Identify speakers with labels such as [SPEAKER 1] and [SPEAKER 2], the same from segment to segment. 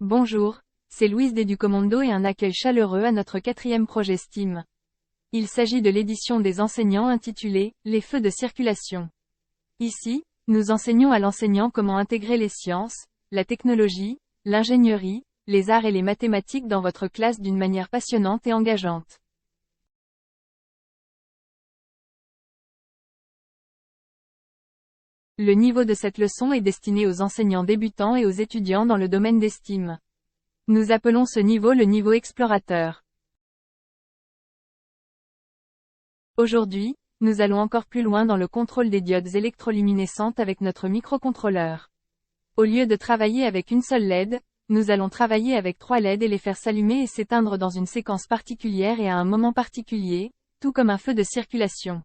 [SPEAKER 1] Bonjour, c'est Louise d'Educomondo et un accueil chaleureux à notre 4e projet STEAM. Il s'agit de l'édition des enseignants intitulée « Les feux de circulation ». Ici, nous enseignons à l'enseignant comment intégrer les sciences, la technologie, l'ingénierie, les arts et les mathématiques dans votre classe d'une manière passionnante et engageante. Le niveau de cette leçon est destiné aux enseignants débutants et aux étudiants dans le domaine des STEAM. Nous appelons ce niveau le niveau explorateur. Aujourd'hui, nous allons encore plus loin dans le contrôle des diodes électroluminescentes avec notre microcontrôleur. Au lieu de travailler avec une seule LED, nous allons travailler avec 3 LED et les faire s'allumer et s'éteindre dans une séquence particulière et à un moment particulier, tout comme un feu de circulation.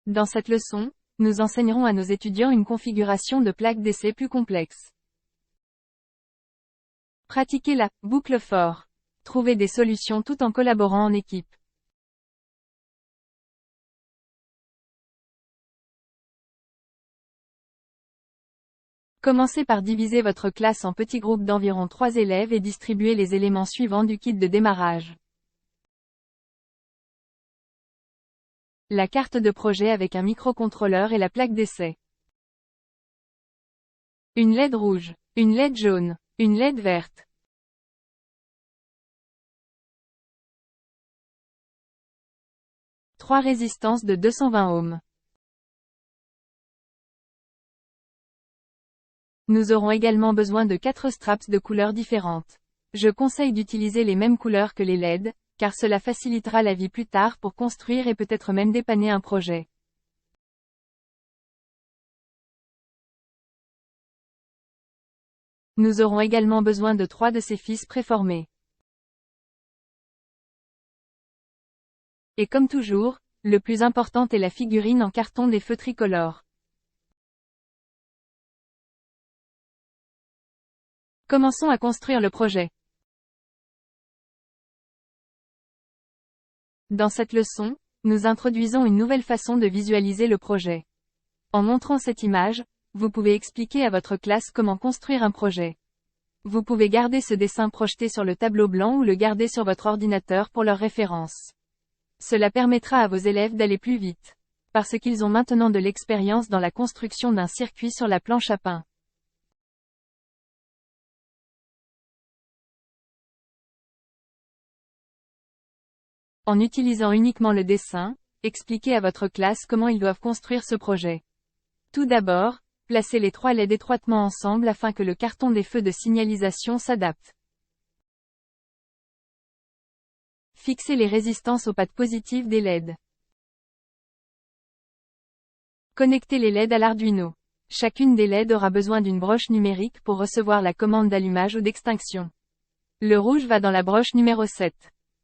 [SPEAKER 1] Dans cette leçon, nous enseignerons à nos étudiants une configuration de plaque d'essai plus complexe. Pratiquez la boucle for. Trouvez des solutions tout en collaborant en équipe. Commencez par diviser votre classe en petits groupes d'environ 3 élèves et distribuez les éléments suivants du kit de démarrage. La carte de projet avec un microcontrôleur et la plaque d'essai. Une LED rouge, une LED jaune, une LED verte. Trois résistances de 220 ohms. Nous aurons également besoin de 4 straps de couleurs différentes. Je conseille d'utiliser les mêmes couleurs que les LED, car cela facilitera la vie plus tard pour construire et peut-être même dépanner un projet. Nous aurons également besoin de 3 de ces fils préformés. Et comme toujours, le plus important est la figurine en carton des feux tricolores. Commençons à construire le projet. Dans cette leçon, nous introduisons une nouvelle façon de visualiser le projet. En montrant cette image, vous pouvez expliquer à votre classe comment construire un projet. Vous pouvez garder ce dessin projeté sur le tableau blanc ou le garder sur votre ordinateur pour leur référence. Cela permettra à vos élèves d'aller plus vite, parce qu'ils ont maintenant de l'expérience dans la construction d'un circuit sur la planche à pain. En utilisant uniquement le dessin, expliquez à votre classe comment ils doivent construire ce projet. Tout d'abord, placez les 3 LED étroitement ensemble afin que le carton des feux de signalisation s'adapte. Fixez les résistances aux pattes positives des LED. Connectez les LED à l'Arduino. Chacune des LED aura besoin d'une broche numérique pour recevoir la commande d'allumage ou d'extinction. Le rouge va dans la broche numéro 7.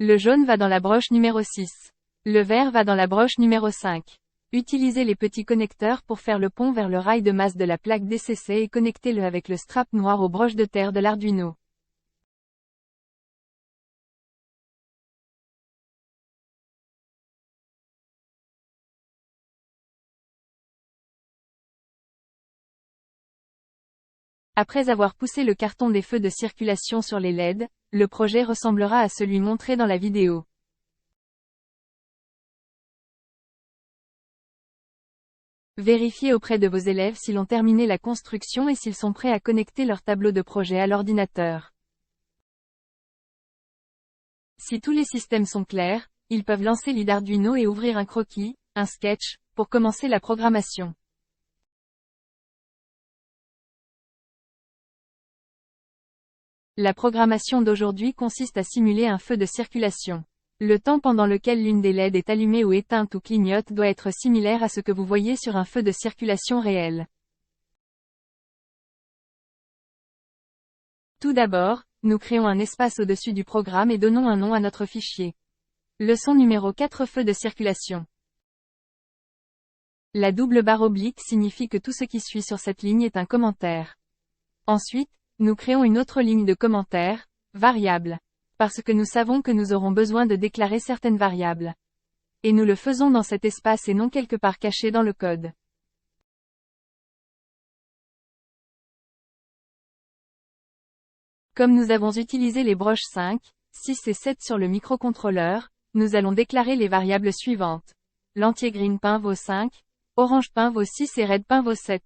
[SPEAKER 1] Le jaune va dans la broche numéro 6. Le vert va dans la broche numéro 5. Utilisez les petits connecteurs pour faire le pont vers le rail de masse de la plaque DCC et connectez-le avec le strap noir aux broches de terre de l'Arduino. Après avoir poussé le carton des feux de circulation sur les LED, le projet ressemblera à celui montré dans la vidéo. Vérifiez auprès de vos élèves s'ils ont terminé la construction et s'ils sont prêts à connecter leur tableau de projet à l'ordinateur. Si tous les systèmes sont clairs, ils peuvent lancer l'IDE-Arduino et ouvrir un croquis, un sketch, pour commencer la programmation. La programmation d'aujourd'hui consiste à simuler un feu de circulation. Le temps pendant lequel l'une des LED est allumée ou éteinte ou clignote doit être similaire à ce que vous voyez sur un feu de circulation réel. Tout d'abord, nous créons un espace au-dessus du programme et donnons un nom à notre fichier. Leçon numéro 4 Feu de circulation. La double barre oblique signifie que tout ce qui suit sur cette ligne est un commentaire. Ensuite, nous créons une autre ligne de commentaires, variable. Parce que nous savons que nous aurons besoin de déclarer certaines variables. Et nous le faisons dans cet espace et non quelque part caché dans le code. Comme nous avons utilisé les broches 5, 6 et 7 sur le microcontrôleur, nous allons déclarer les variables suivantes. L'entier green pain vaut 5, orange pain vaut 6 et red pain vaut 7.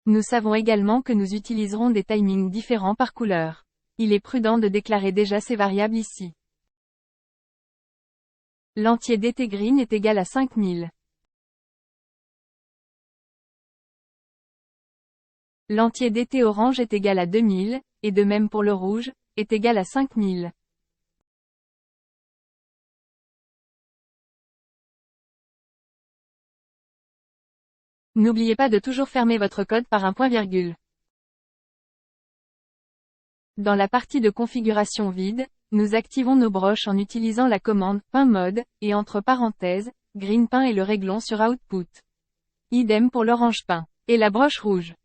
[SPEAKER 1] Nous savons également que nous utiliserons des timings différents par couleur. Il est prudent de déclarer déjà ces variables ici. L'entier dt green est égal à 5000. L'entier dt orange est égal à 2000, et de même pour le rouge, est égal à 5000. N'oubliez pas de toujours fermer votre code par un point-virgule. Dans la partie de configuration vide, nous activons nos broches en utilisant la commande pain mode, et entre parenthèses, green pain et le réglons sur output. Idem pour l'orange pain. Et la broche rouge.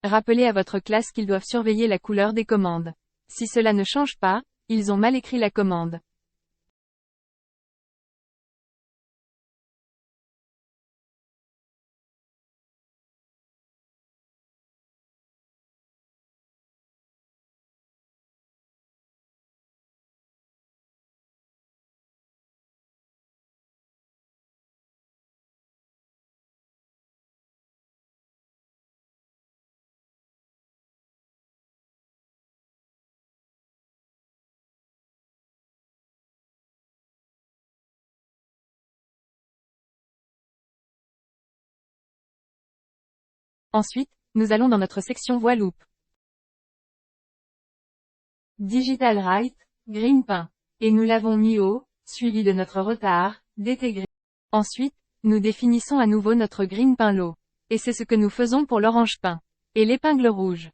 [SPEAKER 1] Rappelez à votre classe qu'ils doivent surveiller la couleur des commandes. Si cela ne change pas, ils ont mal écrit la commande. Ensuite, nous allons dans notre section voix loop. Digital Write, green pain. Et nous l'avons mis haut, suivi de notre retard, dt green. Ensuite, nous définissons à nouveau notre green pain low. Et c'est ce que nous faisons pour l'orange pain. Et l'épingle rouge.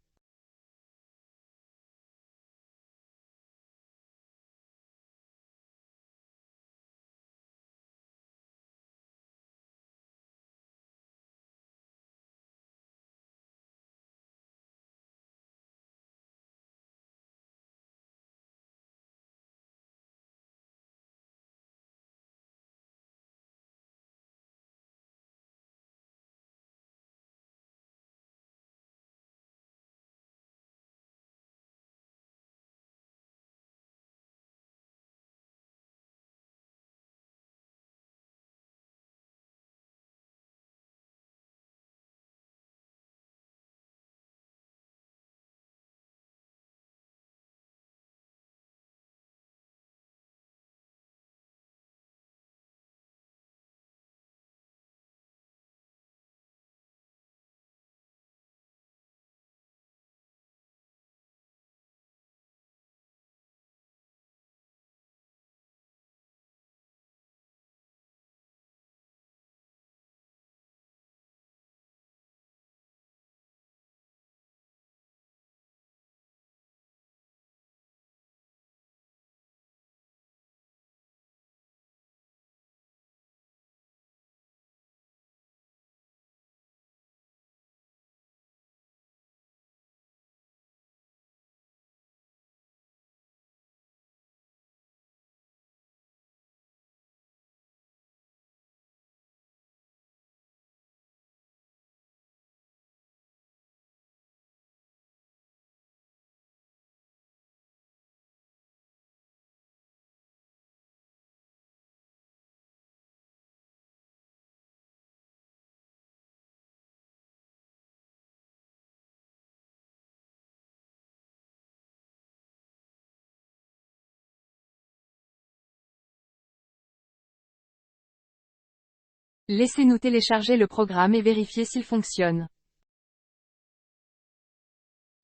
[SPEAKER 1] Laissez-nous télécharger le programme et vérifier s'il fonctionne.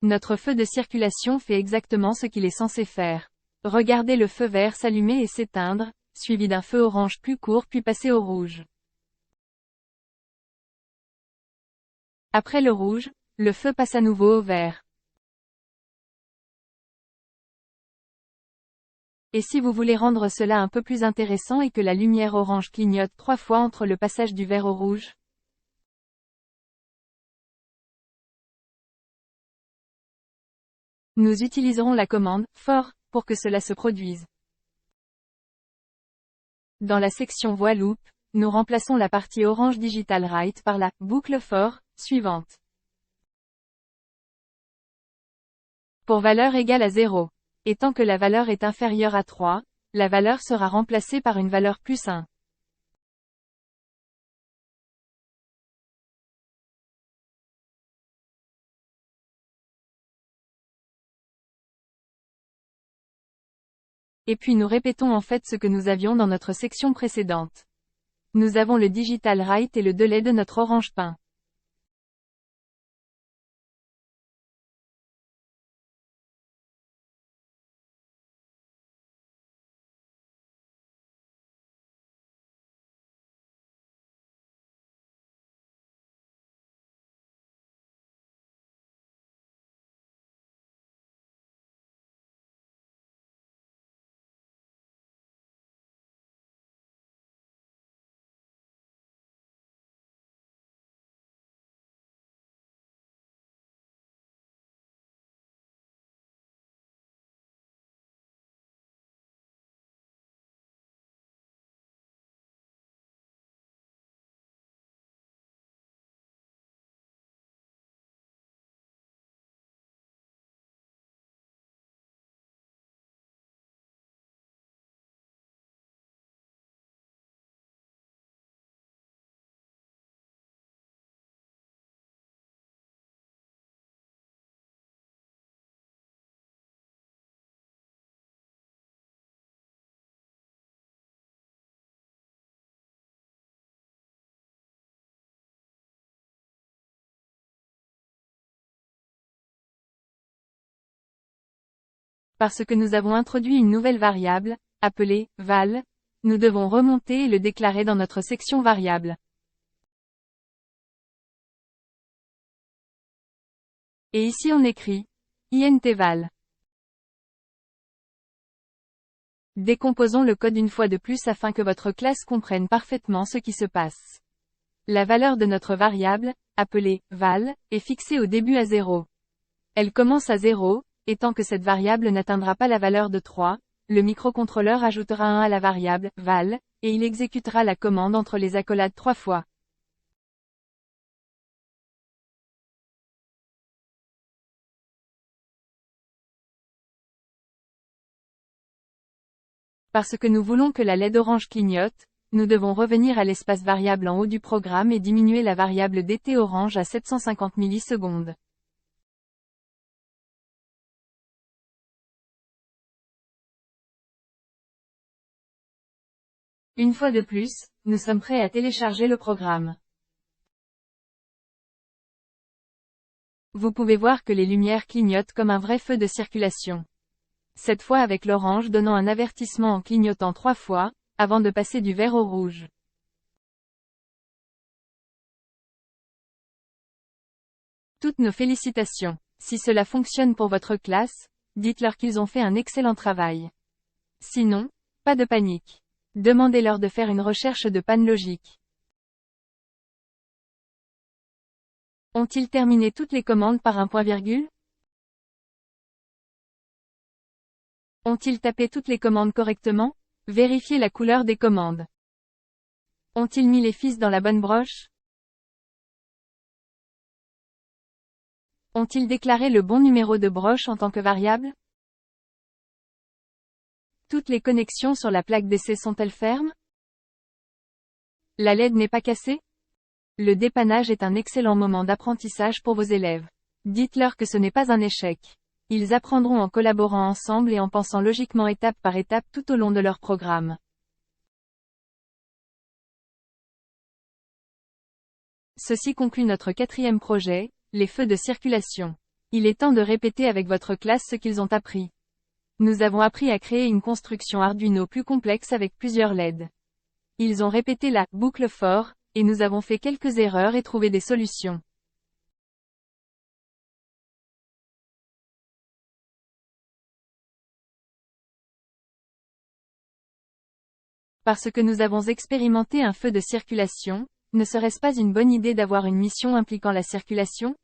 [SPEAKER 1] Notre feu de circulation fait exactement ce qu'il est censé faire. Regardez le feu vert s'allumer et s'éteindre, suivi d'un feu orange plus court puis passer au rouge. Après le rouge, le feu passe à nouveau au vert. Et si vous voulez rendre cela un peu plus intéressant et que la lumière orange clignote 3 fois entre le passage du vert au rouge? Nous utiliserons la commande « for » pour que cela se produise. Dans la section voie loop, nous remplaçons la partie Orange Digital Write par la boucle for suivante. Pour valeur égale à 0. Et tant que la valeur est inférieure à 3, la valeur sera remplacée par une valeur plus 1. Et puis nous répétons en fait ce que nous avions dans notre section précédente. Nous avons le digital write et le délai de notre orange peint. Parce que nous avons introduit une nouvelle variable, appelée val, nous devons remonter et le déclarer dans notre section variable. Et ici on écrit int val. Décomposons le code une fois de plus afin que votre classe comprenne parfaitement ce qui se passe. La valeur de notre variable, appelée val, est fixée au début à 0. Elle commence à 0, et tant que cette variable n'atteindra pas la valeur de 3, le microcontrôleur ajoutera 1 à la variable val, et il exécutera la commande entre les accolades 3 fois. Parce que nous voulons que la LED orange clignote, nous devons revenir à l'espace variable en haut du programme et diminuer la variable DT orange à 750 millisecondes. Une fois de plus, nous sommes prêts à télécharger le programme. Vous pouvez voir que les lumières clignotent comme un vrai feu de circulation. Cette fois avec l'orange donnant un avertissement en clignotant 3 fois, avant de passer du vert au rouge. Toutes nos félicitations. Si cela fonctionne pour votre classe, dites-leur qu'ils ont fait un excellent travail. Sinon, pas de panique. Demandez-leur de faire une recherche de panne logique. Ont-ils terminé toutes les commandes par un point-virgule? Ont-ils tapé toutes les commandes correctement? Vérifiez la couleur des commandes. Ont-ils mis les fils dans la bonne broche? Ont-ils déclaré le bon numéro de broche en tant que variable? Toutes les connexions sur la plaque d'essai sont-elles fermes? La LED n'est pas cassée? Le dépannage est un excellent moment d'apprentissage pour vos élèves. Dites-leur que ce n'est pas un échec. Ils apprendront en collaborant ensemble et en pensant logiquement étape par étape tout au long de leur programme. Ceci conclut notre 4e projet, les feux de circulation. Il est temps de répéter avec votre classe ce qu'ils ont appris. Nous avons appris à créer une construction Arduino plus complexe avec plusieurs LED. Ils ont répété la boucle for, et nous avons fait quelques erreurs et trouvé des solutions. Parce que nous avons expérimenté un feu de circulation, ne serait-ce pas une bonne idée d'avoir une mission impliquant la circulation?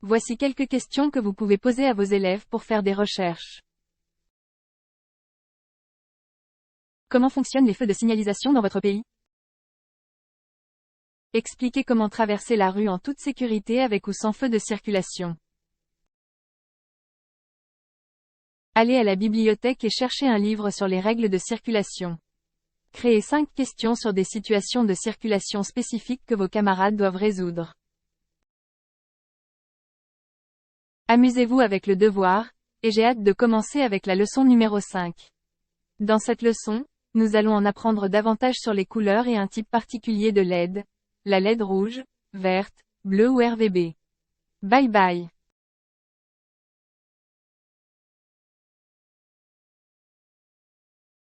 [SPEAKER 1] Voici quelques questions que vous pouvez poser à vos élèves pour faire des recherches. Comment fonctionnent les feux de signalisation dans votre pays? Expliquez comment traverser la rue en toute sécurité avec ou sans feu de circulation. Allez à la bibliothèque et cherchez un livre sur les règles de circulation. Créez 5 questions sur des situations de circulation spécifiques que vos camarades doivent résoudre. Amusez-vous avec le devoir, et j'ai hâte de commencer avec la leçon numéro 5. Dans cette leçon, nous allons en apprendre davantage sur les couleurs et un type particulier de LED, la LED rouge, verte, bleue ou RVB. Bye bye.